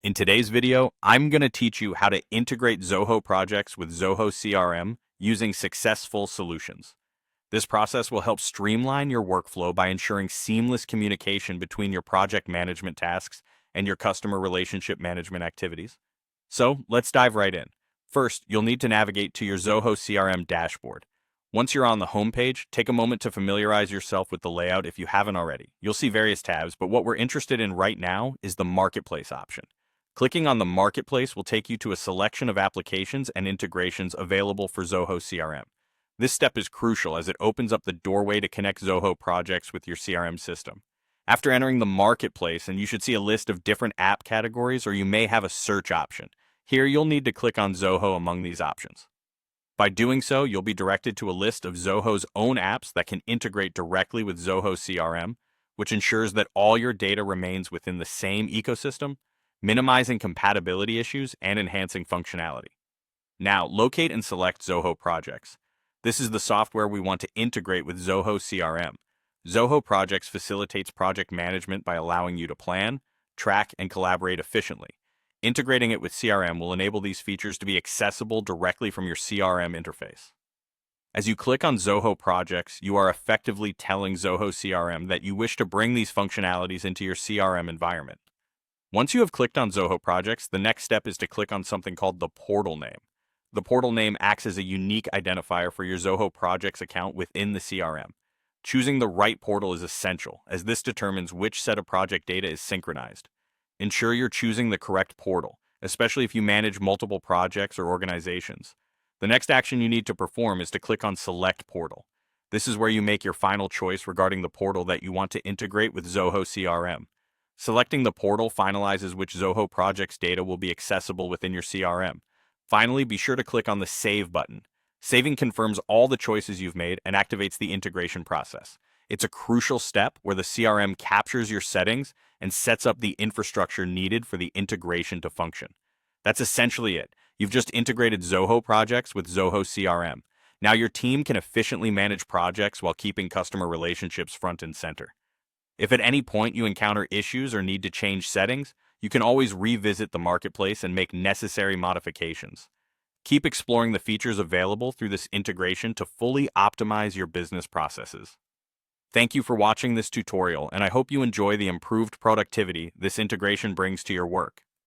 In today's video, I'm going to teach you how to integrate Zoho projects with Zoho CRM using successful solutions. This process will help streamline your workflow by ensuring seamless communication between your project management tasks and your customer relationship management activities. So let's dive right in. First, you'll need to navigate to your Zoho CRM dashboard. Once you're on the home page, take a moment to familiarize yourself with the layout if you haven't already. You'll see various tabs, but what we're interested in right now is the Marketplace option. Clicking on the Marketplace will take you to a selection of applications and integrations available for Zoho CRM. This step is crucial as it opens up the doorway to connect Zoho projects with your CRM system. After entering the Marketplace, and you should see a list of different app categories, or you may have a search option. Here, you'll need to click on Zoho among these options. By doing so, you'll be directed to a list of Zoho's own apps that can integrate directly with Zoho CRM, which ensures that all your data remains within the same ecosystem, minimizing compatibility issues and enhancing functionality. Now, locate and select Zoho projects. This is the software we want to integrate with Zoho CRM. Zoho Projects facilitates project management by allowing you to plan, track, and collaborate efficiently. Integrating it with CRM will enable these features to be accessible directly from your CRM interface. As you click on Zoho Projects, you are effectively telling Zoho CRM that you wish to bring these functionalities into your CRM environment. Once you have clicked on Zoho Projects, the next step is to click on something called the portal name. The portal name acts as a unique identifier for your Zoho Projects account within the CRM. Choosing the right portal is essential, as this determines which set of project data is synchronized. Ensure you're choosing the correct portal, especially if you manage multiple projects or organizations. The next action you need to perform is to click on Select Portal. This is where you make your final choice regarding the portal that you want to integrate with Zoho CRM. Selecting the portal finalizes which Zoho projects data will be accessible within your CRM. Finally, be sure to click on the Save button. Saving confirms all the choices you've made and activates the integration process. It's a crucial step where the CRM captures your settings and sets up the infrastructure needed for the integration to function. That's essentially it. You've just integrated Zoho projects with Zoho CRM. Now your team can efficiently manage projects while keeping customer relationships front and center. If at any point you encounter issues or need to change settings, you can always revisit the Marketplace and make necessary modifications. Keep exploring the features available through this integration to fully optimize your business processes. Thank you for watching this tutorial, and I hope you enjoy the improved productivity this integration brings to your work.